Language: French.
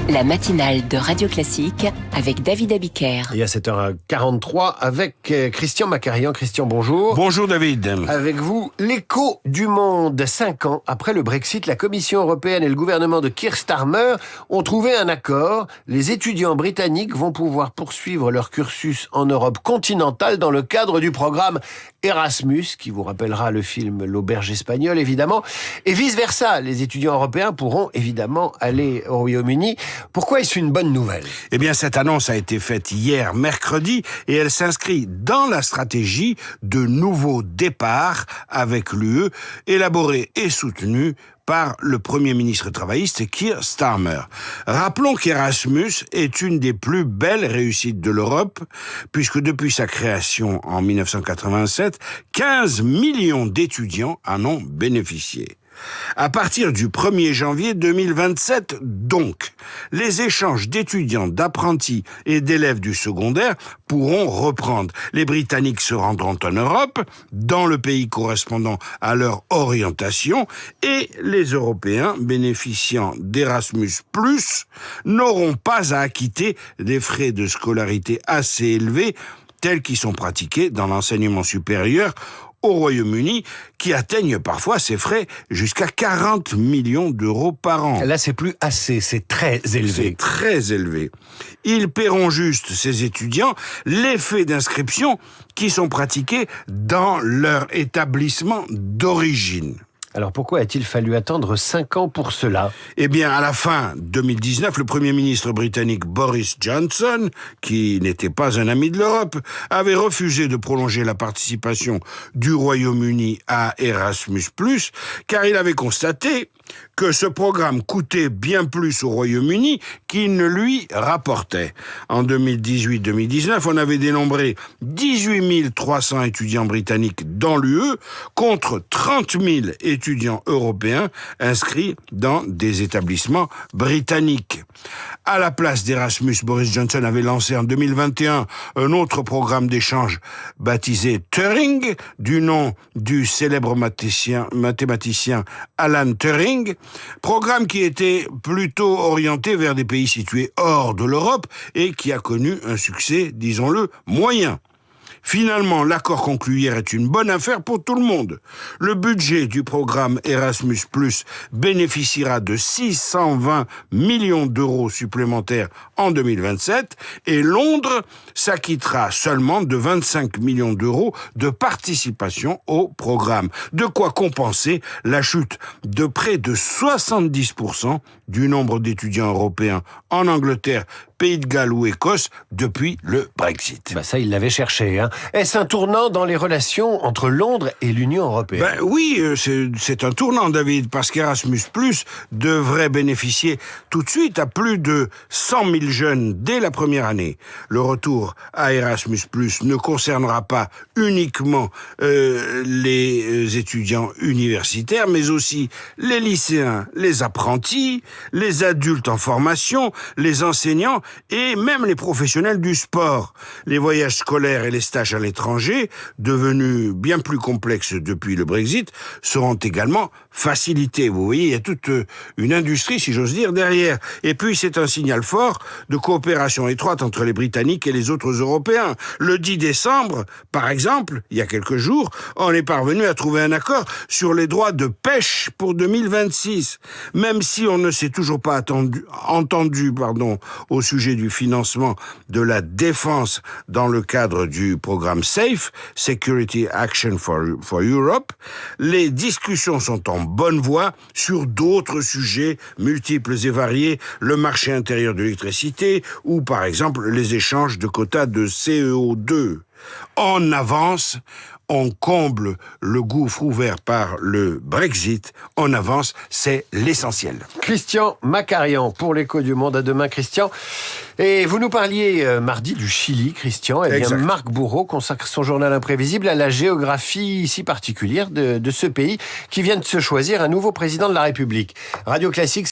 La matinale de Radio Classique avec David Abiker. Et à 7h43 avec Christian Macarian. Christian, bonjour. Bonjour David. Avec vous, l'écho du monde. 5 ans après le Brexit, la Commission européenne et le gouvernement de Keir Starmer ont trouvé un accord. Les étudiants britanniques vont pouvoir poursuivre leur cursus en Europe continentale dans le cadre du programme Erasmus, qui vous rappellera le film L'Auberge espagnole, évidemment. Et vice-versa, les étudiants européens pourront évidemment aller au Royaume-Uni. Pourquoi est-ce une bonne nouvelle ? Eh bien, cette annonce a été faite hier, mercredi, et elle s'inscrit dans la stratégie de nouveau départ avec l'UE, élaborée et soutenue par le Premier ministre travailliste Keir Starmer. Rappelons qu'Erasmus est une des plus belles réussites de l'Europe, puisque depuis sa création en 1987, 15 millions d'étudiants en ont bénéficié. À partir du 1er janvier 2027, donc, les échanges d'étudiants, d'apprentis et d'élèves du secondaire pourront reprendre. Les Britanniques se rendront en Europe, dans le pays correspondant à leur orientation, et les Européens bénéficiant d'Erasmus+, n'auront pas à acquitter des frais de scolarité assez élevés, tels qu'ils sont pratiqués dans l'enseignement supérieur au Royaume-Uni, qui atteignent parfois ces frais jusqu'à 40 millions d'euros par an. Là, c'est plus assez, c'est très élevé. C'est très élevé. Ils paieront juste, ces étudiants, les frais d'inscription qui sont pratiqués dans leur établissement d'origine. Alors pourquoi a-t-il fallu attendre 5 ans pour cela ? Eh bien, à la fin 2019, le Premier ministre britannique Boris Johnson, qui n'était pas un ami de l'Europe, avait refusé de prolonger la participation du Royaume-Uni à Erasmus+, car il avait constaté que ce programme coûtait bien plus au Royaume-Uni qu'il ne lui rapportait. En 2018-2019, on avait dénombré 18 300 étudiants britanniques dans l'UE contre 30 000 étudiants européens inscrits dans des établissements britanniques. À la place d'Erasmus, Boris Johnson avait lancé en 2021 un autre programme d'échange baptisé Turing, du nom du célèbre mathématicien Alan Turing, programme qui était plutôt orienté vers des pays situés hors de l'Europe et qui a connu un succès, disons-le, moyen. Finalement, l'accord conclu hier est une bonne affaire pour tout le monde. Le budget du programme Erasmus+ bénéficiera de 620 millions d'euros supplémentaires en 2027 et Londres s'acquittera seulement de 25 millions d'euros de participation au programme. De quoi compenser la chute de près de 70% du nombre d'étudiants européens en Angleterre, Pays de Galles ou Écosse depuis le Brexit. Ça, il l'avait cherché. Est-ce un tournant dans les relations entre Londres et l'Union européenne ? Oui, c'est un tournant, David, parce qu'Erasmus+ devrait bénéficier tout de suite à plus de 100 000 jeunes dès la première année. Le retour à Erasmus+ ne concernera pas uniquement les étudiants universitaires, mais aussi les lycéens, les apprentis, les adultes en formation, les enseignants et même les professionnels du sport. Les voyages scolaires et les stages à l'étranger, devenus bien plus complexes depuis le Brexit, seront également facilités. Vous voyez, il y a toute une industrie, si j'ose dire, derrière. Et puis, c'est un signal fort de coopération étroite entre les Britanniques et les autres Européens. Le 10 décembre, par exemple, il y a quelques jours, on est parvenu à trouver un accord sur les droits de pêche pour 2026. Même si on ne s'est toujours pas entendu au sujet du financement de la défense dans le cadre du programme SAFE, Security Action for Europe, les discussions sont en bonne voie sur d'autres sujets multiples et variés, le marché intérieur de l'électricité ou par exemple les échanges de quotas de CO2. On avance, on comble le gouffre ouvert par le Brexit, on avance, c'est l'essentiel. Christian Macarian pour l'Écho du Monde. À demain, Christian. Et vous nous parliez mardi du Chili, Christian. Eh bien, Marc Bourreau consacre son journal imprévisible à la géographie si particulière de ce pays qui vient de se choisir un nouveau président de la République. Radio Classique.